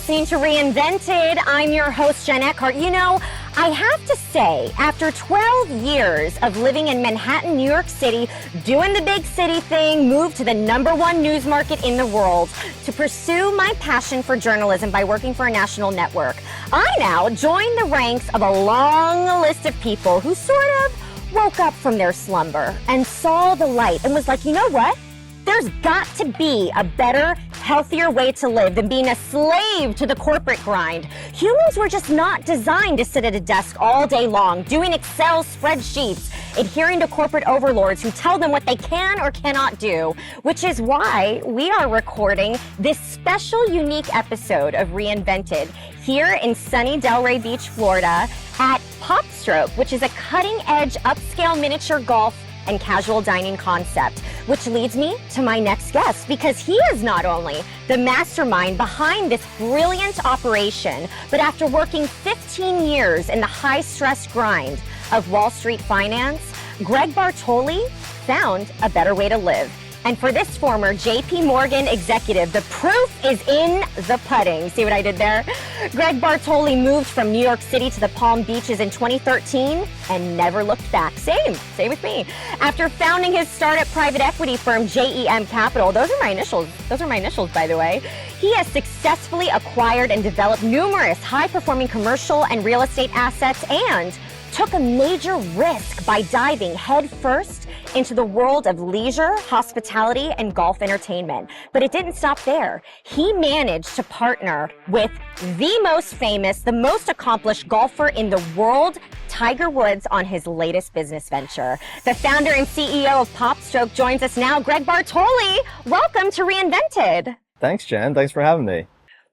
listening to Reinvented. I'm your host, Jen Eckhart. You know, I have to say, after 12 years of living in Manhattan, New York City, doing the big city thing, moved to the #1 news market in the world to pursue my passion for journalism by working for a national network. I now join the ranks of a long list of people who sort of woke up from their slumber and saw the light and was like, you know what? There's got to be a better, healthier way to live than being a slave to the corporate grind. Humans were just not designed to sit at a desk all day long, doing Excel spreadsheets, adhering to corporate overlords who tell them what they can or cannot do, which is why we are recording this special, unique episode of Reinvented here in sunny Delray Beach, Florida at PopStroke, which is a cutting-edge upscale miniature golf and casual dining concept, which leads me to my next guest, because he is not only the mastermind behind this brilliant operation, but after working 15 years in the high-stress grind of Wall Street finance, Greg Bartoli found a better way to live. And for this former JP Morgan executive, the proof is in the putting. See what I did there? Greg Bartoli moved from New York City to the Palm Beaches in 2013 and never looked back. Same with me. After founding his startup private equity firm, JEM Capital, those are my initials, by the way, he has successfully acquired and developed numerous high-performing commercial and real estate assets and took a major risk by diving headfirst into the world of leisure, hospitality, and golf entertainment. But it didn't stop there. He managed to partner with the most famous, the most accomplished golfer in the world, Tiger Woods, on his latest business venture. The founder and CEO of PopStroke joins us now. Greg Bartoli, welcome to Reinvented. Thanks, Jen. Thanks for having me.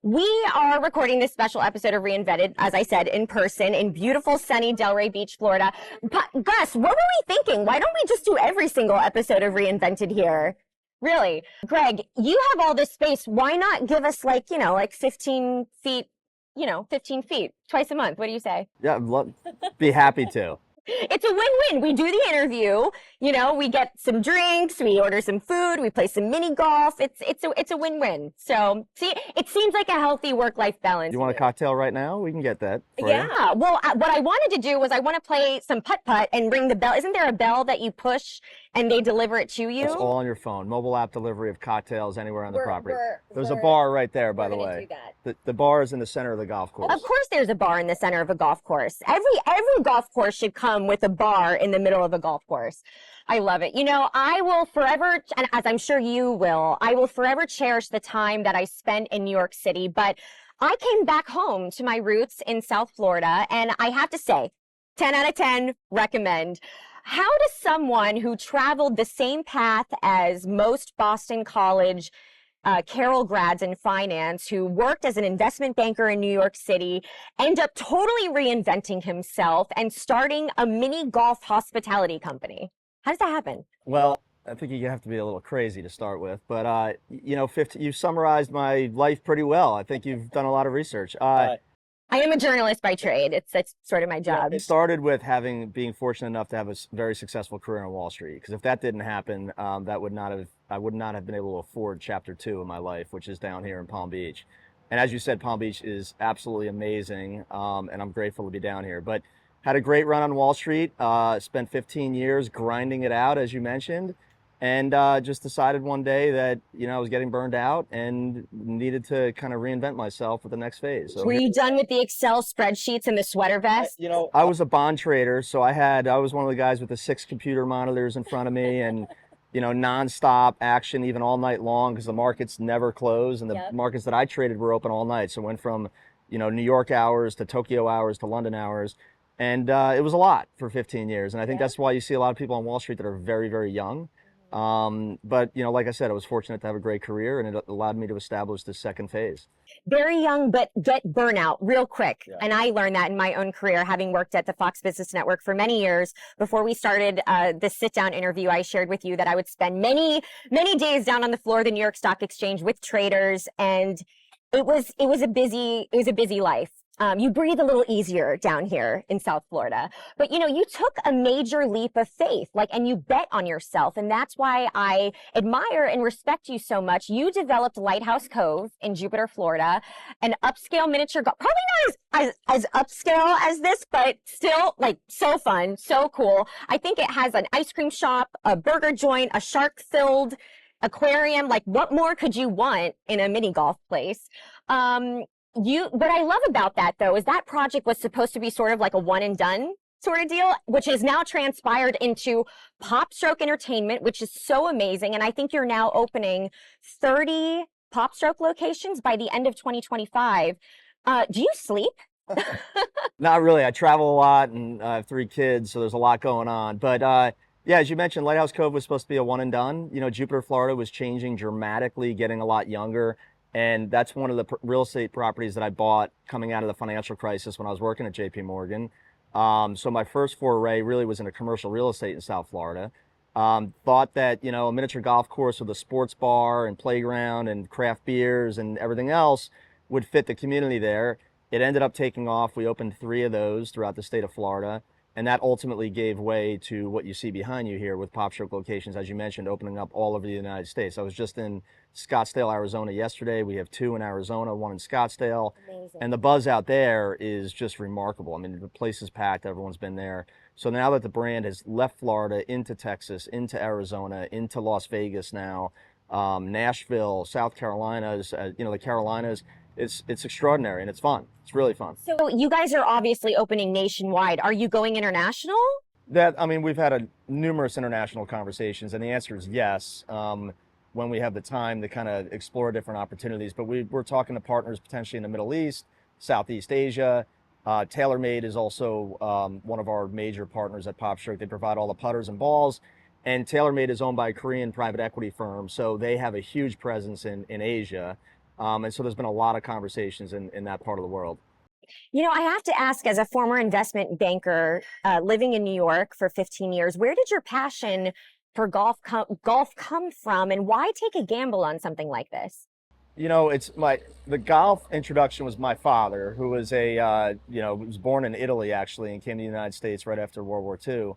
We are recording this special episode of Reinvented, as I said, in person in beautiful, sunny Delray Beach, Florida. But Gus, what were we thinking? Why don't we just do every single episode of Reinvented here? Really? Greg, you have all this space. Why not give us like 15 feet, 15 feet twice a month? What do you say? Yeah, be happy to. It's a win-win. We do the interview, we get some drinks, we order some food, we play some mini golf. It's a win-win. So, see, it seems like a healthy work-life balance. You want a cocktail right now? We can get that for Yeah. you. Well, what I wanted to do was I want to play some putt-putt and ring the bell. Isn't there a bell that you push and they deliver it to you? It's all on your phone. Mobile app delivery of cocktails anywhere on the property. There's a bar right there, by the way. The bar is in the center of the golf course. Of course there's a bar in the center of a golf course. Every golf course should come with a bar in the middle of a golf course. I love it. I will forever, and as I'm sure you will, I will forever cherish the time that I spent in New York City. But I came back home to my roots in South Florida, and I have to say, 10 out of 10, recommend. How does someone who traveled the same path as most Boston College Carroll grads in finance, who worked as an investment banker in New York City, end up totally reinventing himself and starting a mini golf hospitality company? How does that happen? Well, I think you have to be a little crazy to start with, but you've summarized my life pretty well. I think you've done a lot of research. I am a journalist by trade. That's sort of my job. It started with being fortunate enough to have a very successful career on Wall Street. Because if that didn't happen, I would not have been able to afford chapter 2 of my life, which is down here in Palm Beach. And as you said, Palm Beach is absolutely amazing, and I'm grateful to be down here. But had a great run on Wall Street. Spent 15 years grinding it out, as you mentioned. And just decided one day that, I was getting burned out and needed to kind of reinvent myself for the next phase. So were you done with the Excel spreadsheets and the sweater vest? I was a bond trader, so I was one of the guys with the 6 computer monitors in front of me and, nonstop action, even all night long, because the markets never close. And the markets that I traded were open all night. So it went from, New York hours to Tokyo hours to London hours. And it was a lot for 15 years. And I think that's why you see a lot of people on Wall Street that are very, very young. But, like I said, I was fortunate to have a great career, and it allowed me to establish the second phase. Very young, but get burnout real quick. Yeah. And I learned that in my own career, having worked at the Fox Business Network for many years. Before we started this sit-down interview, I shared with you that I would spend many, many days down on the floor of the New York Stock Exchange with traders, and it was a busy life. You breathe a little easier down here in South Florida. But you took a major leap of faith, and you bet on yourself. And that's why I admire and respect you so much. You developed Lighthouse Cove in Jupiter, Florida, an upscale miniature golf, probably not as upscale as this, but still so fun, so cool. I think it has an ice cream shop, a burger joint, a shark-filled aquarium. What more could you want in a mini golf place? What I love about that though is that project was supposed to be sort of like a one and done sort of deal, which has now transpired into PopStroke Entertainment, which is so amazing. And I think you're now opening 30 PopStroke locations by the end of 2025. Do you sleep? Not really. I travel a lot, and I have 3 kids, so there's a lot going on. But yeah, as you mentioned, Lighthouse Cove was supposed to be a one and done. Jupiter, Florida was changing dramatically, getting a lot younger. And that's one of the real estate properties that I bought coming out of the financial crisis when I was working at JP Morgan. So my first foray really was into commercial real estate in South Florida. Thought that, a miniature golf course with a sports bar and playground and craft beers and everything else would fit the community there. It ended up taking off. We opened 3 of those throughout the state of Florida. And that ultimately gave way to what you see behind you here with PopStroke locations, as you mentioned, opening up all over the United States. I was just in Scottsdale, Arizona yesterday. We have 2 in Arizona, 1 in Scottsdale. Amazing. And the buzz out there is just remarkable. I mean, the place is packed. Everyone's been there. So now that the brand has left Florida into Texas, into Arizona, into Las Vegas now, Nashville, South Carolina, the Carolinas, it's extraordinary and it's fun. It's really fun. So you guys are obviously opening nationwide. Are you going international? We've had numerous international conversations, and the answer is yes. When we have the time to kind of explore different opportunities, but we're talking to partners potentially in the Middle East, Southeast Asia. TaylorMade is also one of our major partners at PopStroke. They provide all the putters and balls, and TaylorMade is owned by a Korean private equity firm, so they have a huge presence in Asia. And so there's been a lot of conversations in that part of the world. I have to ask, as a former investment banker living in New York for 15 years, where did your passion for golf come from, and why take a gamble on something like this? The golf introduction was my father, who was was born in Italy actually and came to the United States right after World War II.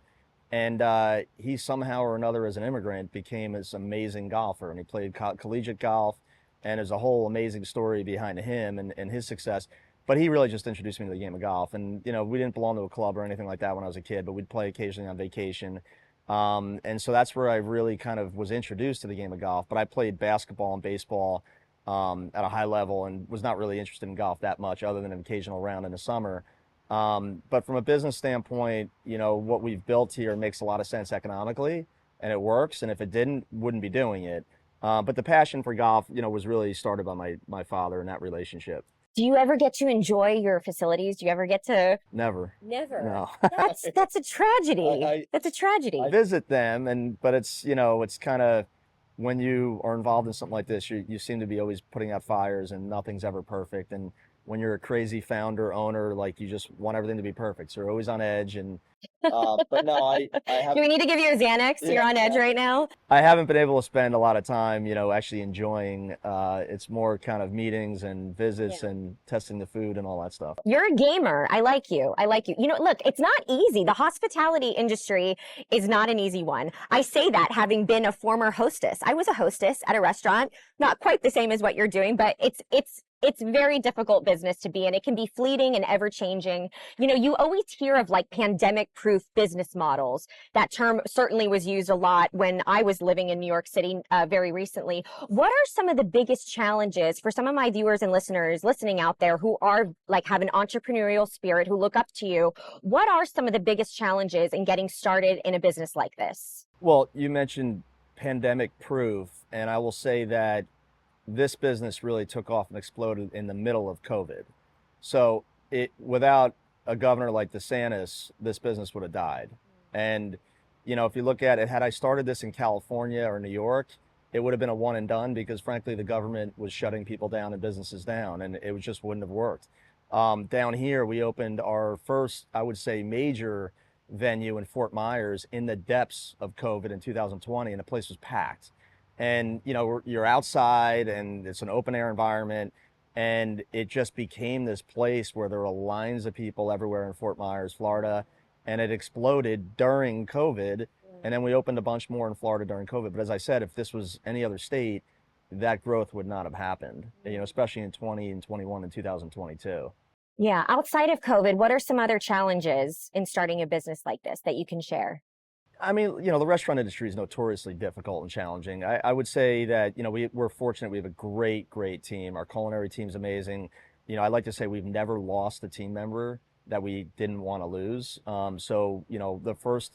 And he somehow or another as an immigrant became this amazing golfer, and he played collegiate golf. And there's a whole amazing story behind him and his success. But he really just introduced me to the game of golf. And, we didn't belong to a club or anything like that when I was a kid, but we'd play occasionally on vacation. And so that's where I really kind of was introduced to the game of golf. But I played basketball and baseball at a high level and was not really interested in golf that much other than an occasional round in the summer. But from a business standpoint, what we've built here makes a lot of sense economically, and it works. And if it didn't, wouldn't be doing it. But the passion for golf, was really started by my father in that relationship. Do you ever get to enjoy your facilities? Do you ever get to? Never. No. That's a tragedy. That's a tragedy. I visit them, but it's it's kind of, when you are involved in something like this, you seem to be always putting out fires, and nothing's ever perfect. And when you're a crazy founder, owner, you just want everything to be perfect. So you're always on edge. And but no, I have. Do we need to give you a Xanax? You're on edge right now. I haven't been able to spend a lot of time, actually enjoying. It's more kind of meetings and visits and testing the food and all that stuff. You're a gamer. I like you. Look, it's not easy. The hospitality industry is not an easy one. I say that having been a former hostess. I was a hostess at a restaurant, not quite the same as what you're doing, but it's very difficult business to be in. It can be fleeting and ever changing. You always hear of pandemic proof business models. That term certainly was used a lot when I was living in New York City very recently. What are some of the biggest challenges for some of my viewers and listeners listening out there who are have an entrepreneurial spirit, who look up to you? What are some of the biggest challenges in getting started in a business like this? Well, you mentioned pandemic proof, and I will say that this business really took off and exploded in the middle of COVID. So without a governor like DeSantis, this business would have died. And, if you look at it, had I started this in California or New York, it would have been a one and done, because frankly, the government was shutting people down and businesses down, and it just wouldn't have worked. Down here, we opened our first, I would say, major venue in Fort Myers in the depths of COVID in 2020, and the place was packed. And, you're outside and it's an open air environment. And it just became this place where there were lines of people everywhere in Fort Myers, Florida, and it exploded during COVID. And then we opened a bunch more in Florida during COVID. But as I said, if this was any other state, that growth would not have happened, especially in 20 and 21 and 2022. Yeah. Outside of COVID, what are some other challenges in starting a business like this that you can share? I mean, the restaurant industry is notoriously difficult and challenging. I would say that, we're fortunate. We have a great, great team. Our culinary team's amazing. I like to say we've never lost a team member that we didn't want to lose. The first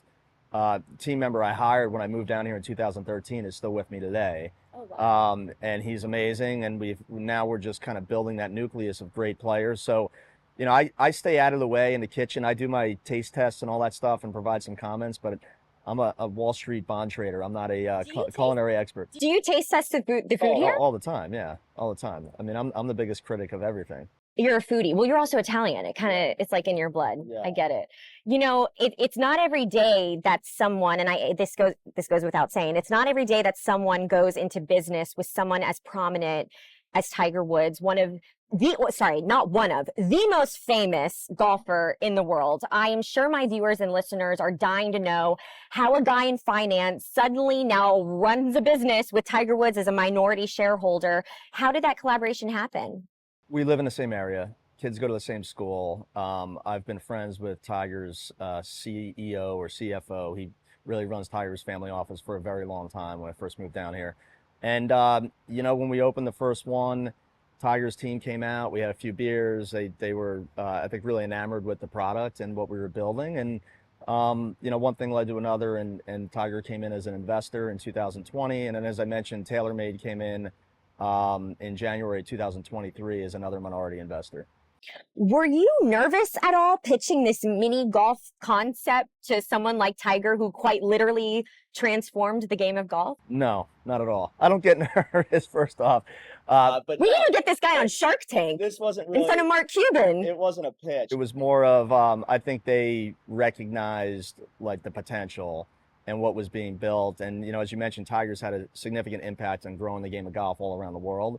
team member I hired when I moved down here in 2013 is still with me today. Oh, wow. And he's amazing. And we're just kind of building that nucleus of great players. So, I stay out of the way in the kitchen. I do my taste tests and all that stuff and provide some comments, but I'm a Wall Street bond trader. I'm not a culinary expert. Do you taste test the food here? All the time, yeah, all the time. I mean, I'm the biggest critic of everything. You're a foodie. Well, you're also Italian. It's like in your blood. Yeah. I get it. It's not every day that someone, and this goes without saying, it's not every day that someone goes into business with someone as prominent as Tiger Woods, the most famous golfer in the world. I am sure my viewers and listeners are dying to know how a guy in finance suddenly now runs a business with Tiger Woods as a minority shareholder. How did that collaboration happen? We live in the same area. Kids go to the same school. I've been friends with Tiger's CEO or CFO. He really runs Tiger's family office for a very long time when I first moved down here. And, when we opened the first one, Tiger's team came out. We had a few beers. They were, I think, really enamored with the product and what we were building. And, one thing led to another, and Tiger came in as an investor in 2020. And then, as I mentioned, TaylorMade came in January 2023 as another minority investor. Were you nervous at all pitching this mini golf concept to someone like Tiger, who quite literally transformed the game of golf? No, not at all. I don't get nervous, first off. But we need to get this guy on Shark Tank. This wasn't really, in front of Mark Cuban. It wasn't a pitch. It was more of, I think they recognized like the potential and what was being built. And, as you mentioned, Tiger's had a significant impact on growing the game of golf all around the world.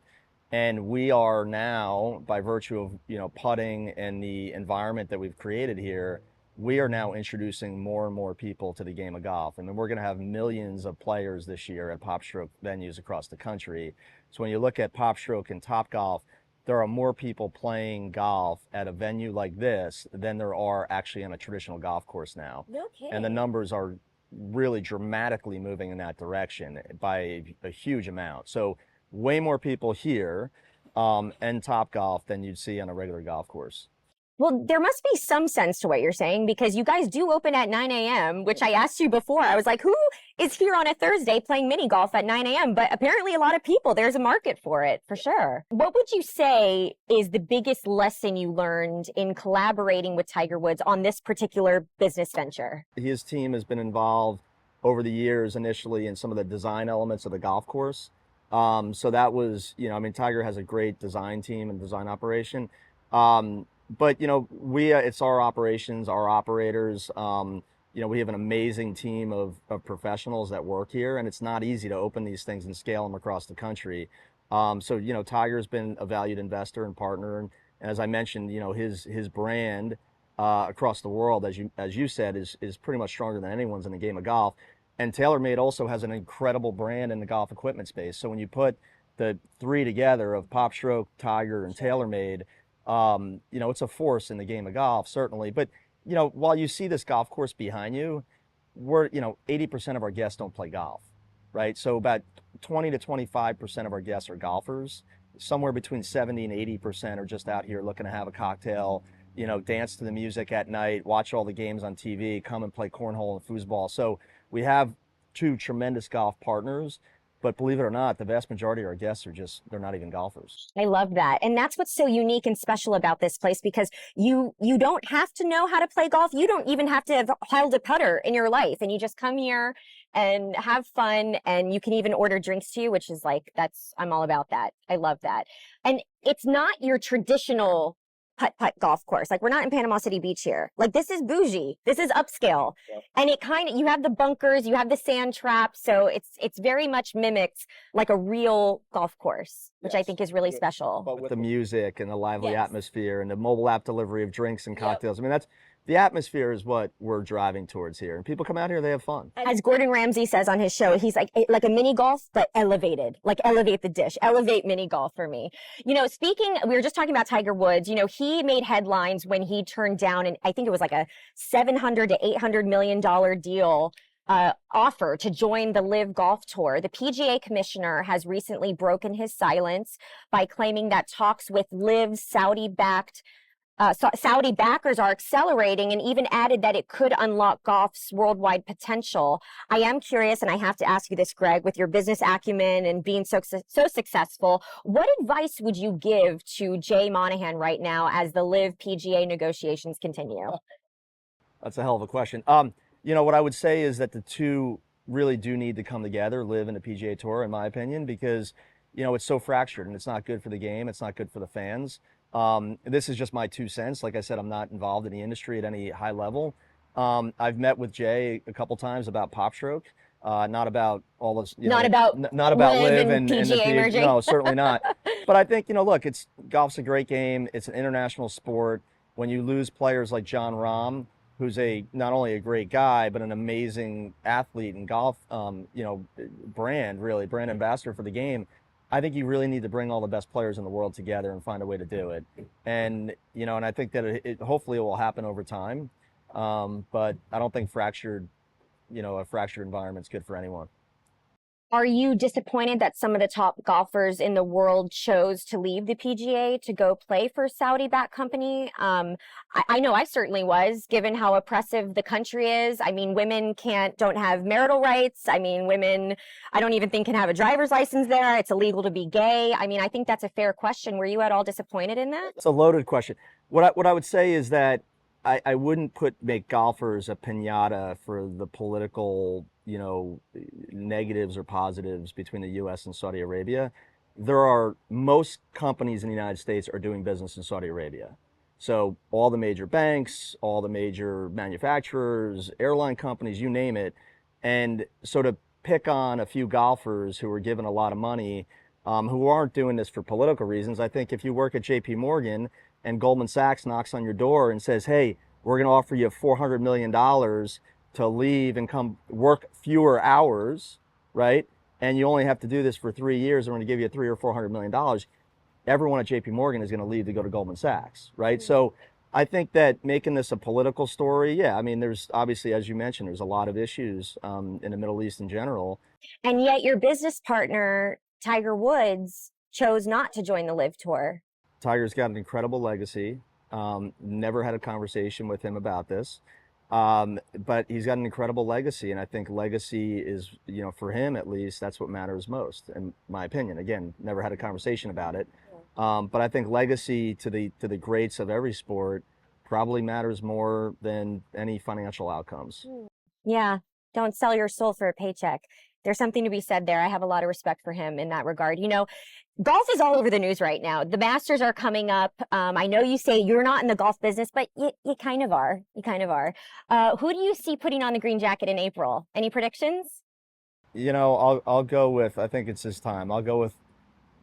And we are now, by virtue of, putting and the environment that we've created here, we are now introducing more and more people to the game of golf. I mean, we're going to have millions of players this year at PopStroke venues across the country. So when you look at PopStroke and Topgolf, there are more people playing golf at a venue like this than there are actually on a traditional golf course now. No kidding. And the numbers are really dramatically moving in that direction by a huge amount. So way more people here and Topgolf than you'd see on a regular golf course. Well, there must be some sense to what you're saying, because you guys do open at 9 a.m., which I asked you before. I was like, who is here on a Thursday playing mini golf at 9 a.m.? But apparently a lot of people, there's a market for it, for sure. What would you say is the biggest lesson you learned in collaborating with Tiger Woods on this particular business venture? His team has been involved over the years initially in some of the design elements of the golf course. So that was, Tiger has a great design team and design operation. But, it's our operations, our operators. We have an amazing team of professionals that work here, and it's not easy to open these things and scale them across the country. Tiger's been a valued investor and partner. And as I mentioned, his brand across the world, as you said, is pretty much stronger than anyone's in the game of golf. And TaylorMade also has an incredible brand in the golf equipment space. So when you put the three together of PopStroke, Tiger, and TaylorMade, it's a force in the game of golf, certainly. But, while you see this golf course behind you, 80% of our guests don't play golf, right? So about 20 to 25% of our guests are golfers. Somewhere between 70 and 80% are just out here looking to have a cocktail, dance to the music at night, watch all the games on TV, come and play cornhole and foosball. So we have two tremendous golf partners. But believe it or not, the vast majority of our guests they're not even golfers. I love that. And that's what's so unique and special about this place, because you don't have to know how to play golf. You don't even have to have held a putter in your life. And you just come here and have fun. And you can even order drinks to you, which is I'm all about that. I love that. And it's not your traditional putt golf course. Like, we're not in Panama City Beach here. Like, this is bougie. This is upscale. Yeah. And it kind of, you have the bunkers, you have the sand traps. So it's very much mimics like a real golf course, which I think is really special. But with the music and the lively Yes. atmosphere and the mobile app delivery of drinks and cocktails. I mean, that's the atmosphere is what we're driving towards here. And people come out here, they have fun. As Gordon Ramsay says on his show, he's like a mini golf, but elevated. Like, elevate the dish, elevate mini golf for me. You know, we were just talking about Tiger Woods. You know, he made headlines when he turned down, and I think it was like a $700 to $800 million deal offer to join the LIV Golf Tour. The PGA commissioner has recently broken his silence by claiming that talks with LIV's Saudi backers are accelerating, and even added that it could unlock golf's worldwide potential. I am curious, and I have to ask you this, Greg, with your business acumen and being so successful, what advice would you give to Jay Monahan right now as the LIV PGA negotiations continue? That's a hell of a question. You know, what I would say is that the two really do need to come together, LIV and the PGA Tour, in my opinion, because, you know, it's so fractured and it's not good for the game. It's not good for the fans. This is just my 2 cents. Like I said, I'm not involved in the industry at any high level. I've met with Jay a couple times about PopStroke, not about all this, not about LIV and PGA merging. No, certainly not. But I think, you know, look, golf's a great game. It's an international sport. When you lose players like Jon Rahm, who's not only a great guy, but an amazing athlete and golf, you know, brand ambassador for the game. I think you really need to bring all the best players in the world together and find a way to do it. And, you know, and I think that hopefully it will happen over time. But I don't think a fractured environment's good for anyone. Are you disappointed that some of the top golfers in the world chose to leave the PGA to go play for a Saudi-backed company? I know I certainly was, given how oppressive the country is. I mean, women don't have marital rights. I mean, women, I don't even think can have a driver's license there. It's illegal to be gay. I mean, I think that's a fair question. Were you at all disappointed in that? It's a loaded question. What I would say is that I wouldn't make golfers a piñata for the political, you know, negatives or positives between the U.S. and Saudi Arabia. Most companies in the United States are doing business in Saudi Arabia. So all the major banks, all the major manufacturers, airline companies, you name it. And so to pick on a few golfers who are given a lot of money, who aren't doing this for political reasons, I think if you work at JP Morgan and Goldman Sachs knocks on your door and says, hey, we're going to offer you $400 million to leave and come work fewer hours, right? And you only have to do this for 3 years, and we're going to give you $300 or $400 million. Everyone at JP Morgan is going to leave to go to Goldman Sachs, right? Mm-hmm. So I think that making this a political story, yeah, I mean, there's obviously, as you mentioned, there's a lot of issues in the Middle East in general. And yet your business partner, Tiger Woods, chose not to join the LIV Tour. Tiger's got an incredible legacy. Never had a conversation with him about this. But he's got an incredible legacy, and I think legacy is, you know, for him at least, that's what matters most, in my opinion. Again, never had a conversation about it. But I think legacy to the greats of every sport probably matters more than any financial outcomes. Yeah, don't sell your soul for a paycheck. There's something to be said there. I have a lot of respect for him in that regard. You know, golf is all over the news right now. The Masters are coming up. I know you say you're not in the golf business, but you kind of are. You kind of are. Who do you see putting on the green jacket in April? Any predictions? You know, I'll go with, I think it's his time. I'll go with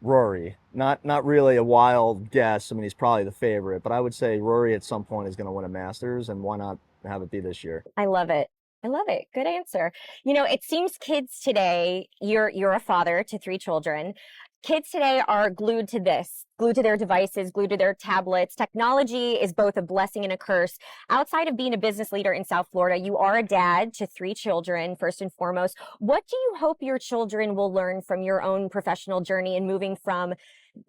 Rory. Not really a wild guess. I mean, he's probably the favorite, but I would say Rory at some point is going to win a Masters, and why not have it be this year? I love it. I love it. Good answer. You know, it seems kids today, you're a father to 3 children. Kids today are glued to their devices, glued to their tablets. Technology is both a blessing and a curse. Outside of being a business leader in South Florida, you are a dad to 3 children, first and foremost. What do you hope your children will learn from your own professional journey in moving from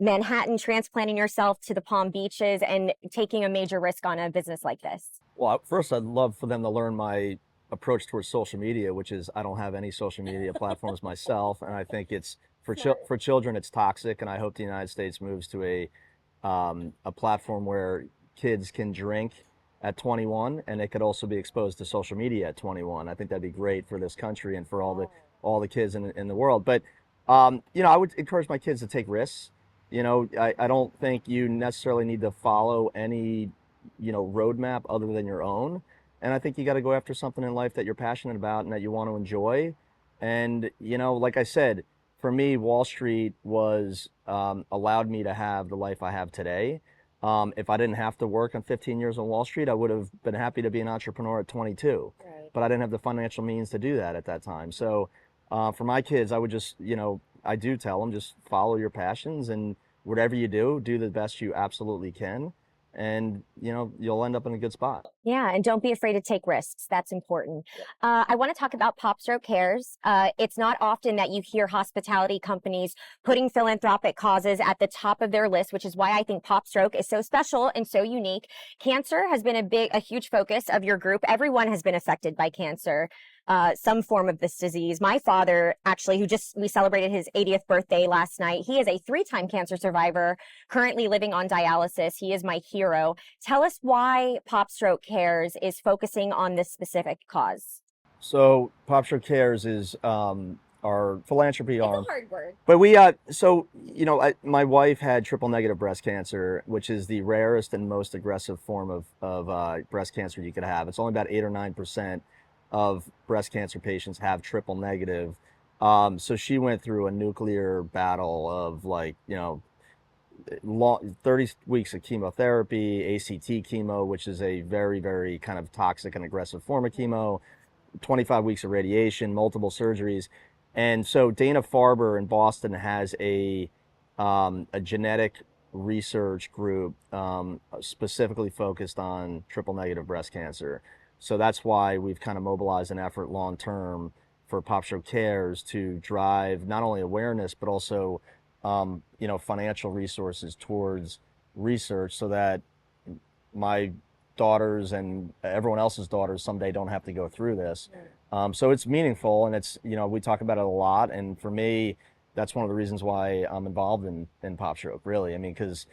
Manhattan, transplanting yourself to the Palm Beaches, and taking a major risk on a business like this? Well, first, I'd love for them to learn my approach towards social media, which is I don't have any social media platforms myself, and I think it's for children it's toxic, and I hope the United States moves to a platform where kids can drink at 21 and they could also be exposed to social media at 21. I think that'd be great for this country and for all the kids in the world. But you know, I would encourage my kids to take risks I don't think you necessarily need to follow any, roadmap other than your own. And I think you got to go after something in life that you're passionate about and that you want to enjoy. And, like I said, for me, Wall Street was allowed me to have the life I have today. If I didn't have to work on 15 years on Wall Street, I would have been happy to be an entrepreneur at 22. Right. But I didn't have the financial means to do that at that time. So for my kids, I would just, I do tell them just follow your passions, and whatever you do the best you absolutely can. And, you'll end up in a good spot. Yeah, and don't be afraid to take risks. That's important. I want to talk about PopStroke Cares. It's not often that you hear hospitality companies putting philanthropic causes at the top of their list, which is why I think PopStroke is so special and so unique. Cancer has been a huge focus of your group. Everyone has been affected by cancer, some form of this disease. My father, actually, we celebrated his 80th birthday last night. He is a 3-time cancer survivor, currently living on dialysis. He is my hero. Tell us why PopStroke Cares is focusing on this specific cause. So Popstroke Cares is our philanthropy arm. It's a hard word. But my wife had triple negative breast cancer, which is the rarest and most aggressive form of breast cancer you could have. It's only about 8 or 9% of breast cancer patients have triple negative. So she went through a nuclear battle of 30 weeks of chemotherapy, ACT chemo, which is a very, very kind of toxic and aggressive form of chemo, 25 weeks of radiation, multiple surgeries. And so Dana-Farber in Boston has a genetic research group specifically focused on triple negative breast cancer. So that's why we've kind of mobilized an effort long term for PopStroke Cares to drive not only awareness, but also financial resources towards research, so that my daughters and everyone else's daughters someday don't have to go through this. So it's meaningful, and it's, we talk about it a lot. And for me, that's one of the reasons why I'm involved in PopStroke, really. I mean, because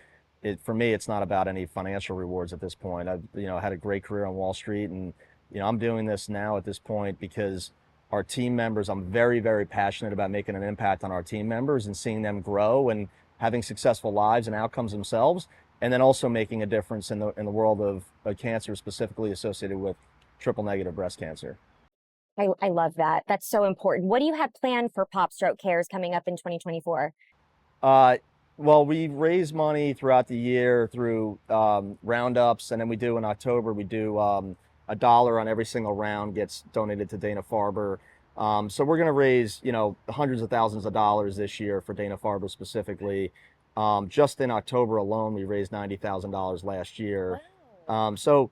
for me, it's not about any financial rewards at this point. I've, had a great career on Wall Street, and, I'm doing this now at this point because our team members, I'm very, very passionate about making an impact on our team members and seeing them grow and having successful lives and outcomes themselves, and then also making a difference in the world of cancer, specifically associated with triple negative breast cancer. I love that. That's so important. What do you have planned for PopStroke Cares coming up in 2024? Well, we raise money throughout the year through roundups, and then we do in October, we do $1 on every single round gets donated to Dana-Farber. So we're going to raise, hundreds of thousands of dollars this year for Dana-Farber specifically. Just in October alone, we raised $90,000 last year. Wow. So,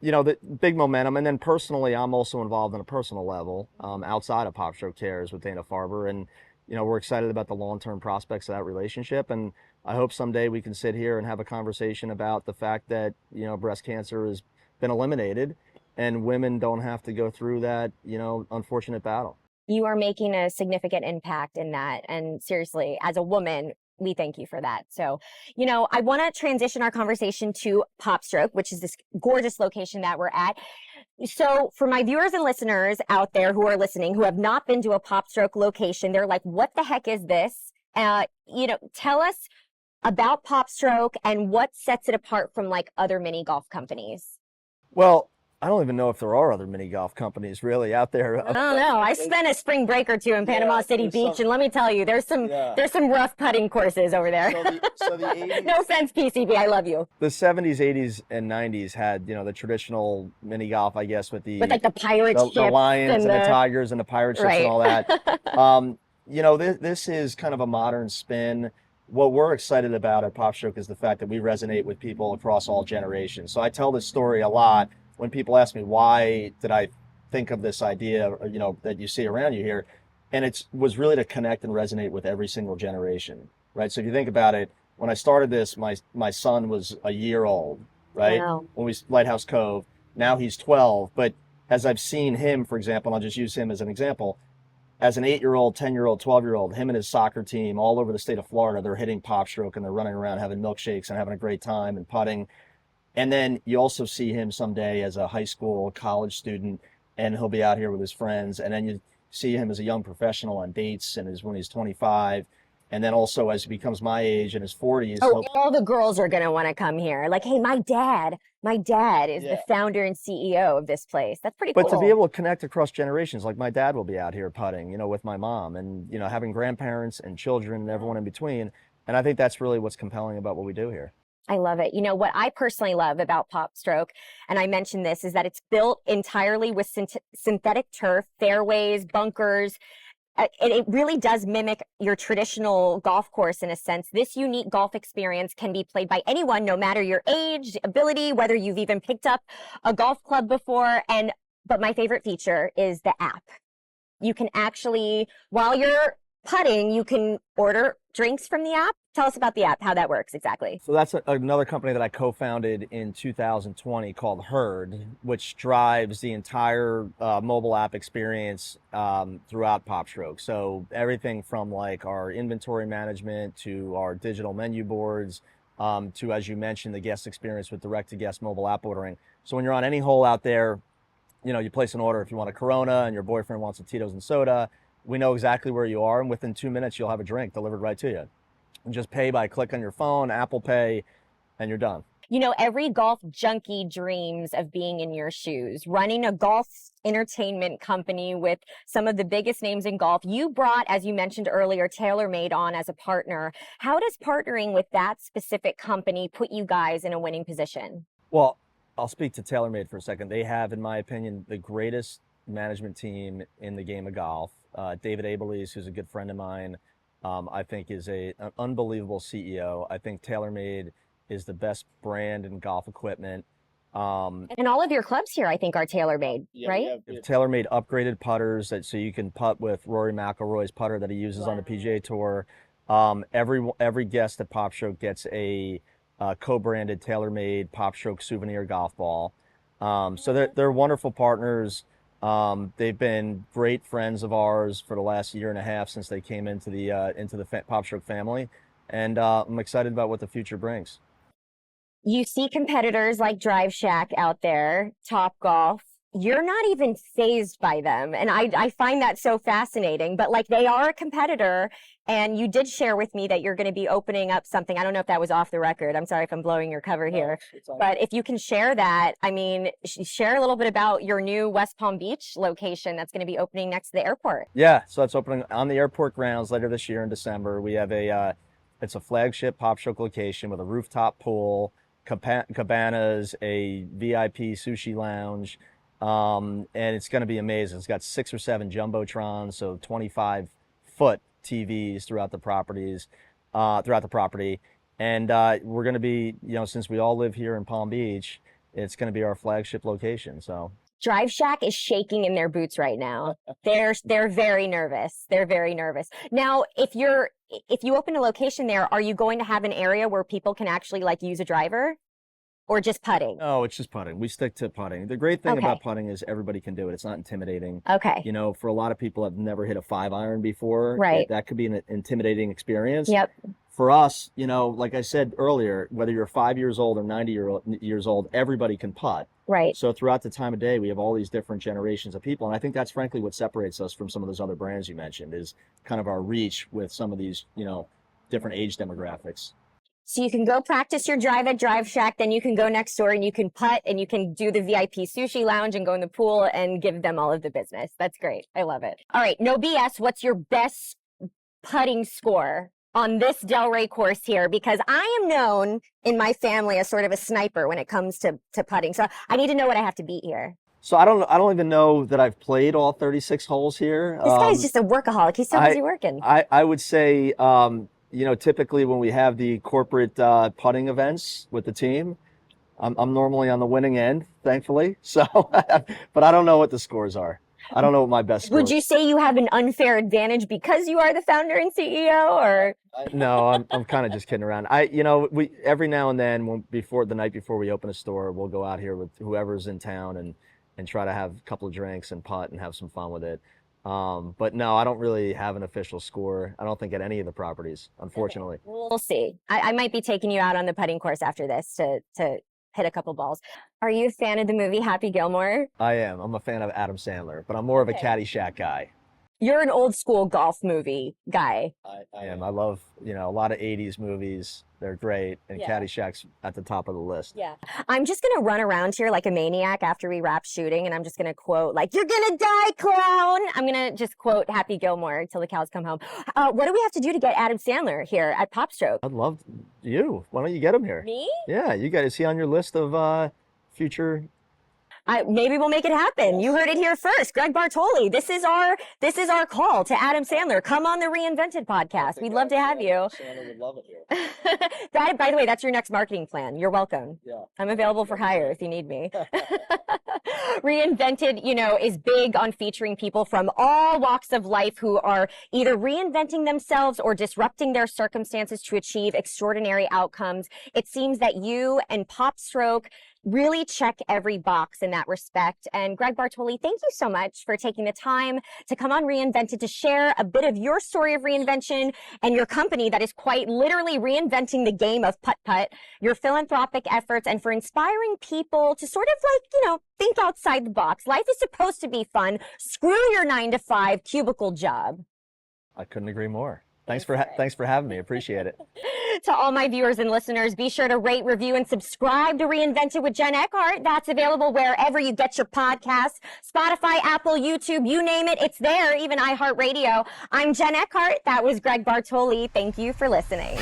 the big momentum. And then personally, I'm also involved on a personal level outside of PopStroke Cares with Dana-Farber. And, we're excited about the long-term prospects of that relationship. And I hope someday we can sit here and have a conversation about the fact that, breast cancer has been eliminated and women don't have to go through that, unfortunate battle. You are making a significant impact in that. And seriously, as a woman, we thank you for that. So, I want to transition our conversation to PopStroke, which is this gorgeous location that we're at. So for my viewers and listeners out there who are listening, who have not been to a PopStroke location, they're like, what the heck is this? Tell us about PopStroke and what sets it apart from other mini golf companies. Well, I don't even know if there are other mini golf companies really out there. I don't know. I spent a spring break or two in Panama City Beach, and let me tell you, there's some rough putting courses over there. So the 80s, no offense, PCB, I love you. The 70s, 80s, and 90s had, the traditional mini golf, I guess, with the pirate ships, the lions and the tigers and the pirate ships right. and all that. This is kind of a modern spin. What we're excited about at PopStroke is the fact that we resonate with people across all generations. So I tell this story a lot when people ask me, why did I think of this idea, that you see around you here? And it was really to connect and resonate with every single generation, right? So if you think about it, when I started this, my son was a year old, right? Wow. When we Lighthouse Cove, now he's 12. But as I've seen him, for example, and I'll just use him as an example, as an 8-year-old, 10-year-old, 12-year-old, him and his soccer team all over the state of Florida, they're hitting PopStroke and they're running around having milkshakes and having a great time and putting. And then you also see him someday as a high school, college student, and he'll be out here with his friends. And then you see him as a young professional on dates and when he's 25. And then also as he becomes my age in his 40s, Oh, all the girls are going to want to come here. Like, hey, my dad is the founder and CEO of this place. That's pretty cool. But to be able to connect across generations, like my dad will be out here putting, with my mom, and, having grandparents and children and everyone in between. And I think that's really what's compelling about what we do here. I love it. What I personally love about PopStroke, and I mentioned this, is that it's built entirely with synthetic turf, fairways, bunkers. It really does mimic your traditional golf course in a sense. This unique golf experience can be played by anyone, no matter your age, ability, whether you've even picked up a golf club before. But my favorite feature is the app. You can actually, while you're putting, you can order drinks from the app. Tell us about the app, how that works exactly. So that's another company that I co-founded in 2020 called Herd, which drives the entire mobile app experience throughout PopStroke. So everything from like our inventory management to our digital menu boards to, as you mentioned, the guest experience with direct-to-guest mobile app ordering. So when you're on any hole out there, you place an order if you want a Corona and your boyfriend wants a Tito's and soda. We know exactly where you are, and within 2 minutes, you'll have a drink delivered right to you. And just pay by click on your phone, Apple Pay, and you're done. Every golf junkie dreams of being in your shoes, running a golf entertainment company with some of the biggest names in golf. You brought, as you mentioned earlier, TaylorMade on as a partner. How does partnering with that specific company put you guys in a winning position? Well, I'll speak to TaylorMade for a second. They have, in my opinion, the greatest management team in the game of golf. David Abelese, who's a good friend of mine, I think is an unbelievable CEO. I think TaylorMade is the best brand in golf equipment. And all of your clubs here, I think, are TaylorMade, right? We have TaylorMade upgraded putters so you can putt with Rory McIlroy's putter that he uses on the PGA Tour. Every guest at PopStroke gets a co-branded TaylorMade PopStroke souvenir golf ball. So they're wonderful partners. They've been great friends of ours for the last year and a half since they came into the PopStroke family, and I'm excited about what the future brings. You see competitors like Drive Shack out there, Topgolf. You're not even fazed by them, and I find that so fascinating. But like, they are a competitor, and you did share with me that you're going to be opening up something. I don't know if that was off the record. I'm sorry if I'm blowing your cover here, but if you can share that, share a little bit about your new West Palm Beach location that's going to be opening next to the airport. Yeah, so it's opening on the airport grounds later this year in December. We have it's a flagship PopStroke location with a rooftop pool, cabanas, a VIP sushi lounge. And it's going to be amazing. It's got 6 or 7 jumbotrons, so 25-foot TVs throughout the property. And we're going to be, since we all live here in Palm Beach, it's going to be our flagship location. So Drive Shack is shaking in their boots right now. They're very nervous. They're very nervous. Now, if you open a location there, are you going to have an area where people can actually like use a driver? Or just putting? Oh, it's just putting. We stick to putting. The great thing about putting is everybody can do it. It's not intimidating. Okay. For a lot of people have never hit a 5-iron before. Right. That could be an intimidating experience. Yep. For us, like I said earlier, whether you're 5 years old or 90 years old, everybody can putt. Right. So throughout the time of day, we have all these different generations of people. And I think that's frankly what separates us from some of those other brands you mentioned, is kind of our reach with some of these, different age demographics. So you can go practice your drive at Drive Shack, then you can go next door and you can putt and you can do the VIP sushi lounge and go in the pool and give them all of the business. That's great. I love it. All right, no BS. What's your best putting score on this Delray course here? Because I am known in my family as sort of a sniper when it comes to putting. So I need to know what I have to beat here. So I don't even know that I've played all 36 holes here. This guy's just a workaholic. He's so busy working. I would say, typically when we have the corporate putting events with the team, I'm normally on the winning end, thankfully. So, but I don't know what the scores are. I don't know what my best score is. Would you say you have an unfair advantage because you are the founder and CEO, or? No, I'm kind of just kidding around. We every now and then, the night before we open a store, we'll go out here with whoever's in town and try to have a couple of drinks and putt and have some fun with it. But no, I don't really have an official score. I don't think at any of the properties, unfortunately. Okay. We'll see. I might be taking you out on the putting course after this to hit a couple balls. Are you a fan of the movie Happy Gilmore? I am. I'm a fan of Adam Sandler, but I'm more of a Caddyshack guy. You're an old school golf movie guy. I am. I love, a lot of 80s movies. They're great. And Caddyshack's at the top of the list. Yeah. I'm just going to run around here like a maniac after we wrap shooting. And I'm just going to quote like, "You're going to die, clown." I'm going to just quote Happy Gilmore till the cows come home. What do we have to do to get Adam Sandler here at PopStroke? I'd love you. Why don't you get him here? Me? Yeah. Is he on your list of future? Maybe we'll make it happen. You heard it here first. Greg Bartoli, this is our call to Adam Sandler. Come on the Reinvented podcast. We'd love to have you. Sandler would love it here. By the way, that's your next marketing plan. You're welcome. Yeah. I'm available for hire if you need me. Reinvented, is big on featuring people from all walks of life who are either reinventing themselves or disrupting their circumstances to achieve extraordinary outcomes. It seems that you and PopStroke really check every box in that respect. And Greg Bartoli, thank you so much for taking the time to come on Reinvented to share a bit of your story of reinvention and your company that is quite literally reinventing the game of putt-putt, your philanthropic efforts, and for inspiring people to sort of think outside the box. Life is supposed to be fun. Screw your 9-to-5 cubicle job. I couldn't agree more. Thanks for having me. Appreciate it. To all my viewers and listeners, be sure to rate, review, and subscribe to Reinvented with Jen Eckhart. That's available wherever you get your podcasts. Spotify, Apple, YouTube, you name it, it's there, even iHeartRadio. I'm Jen Eckhart. That was Greg Bartoli. Thank you for listening.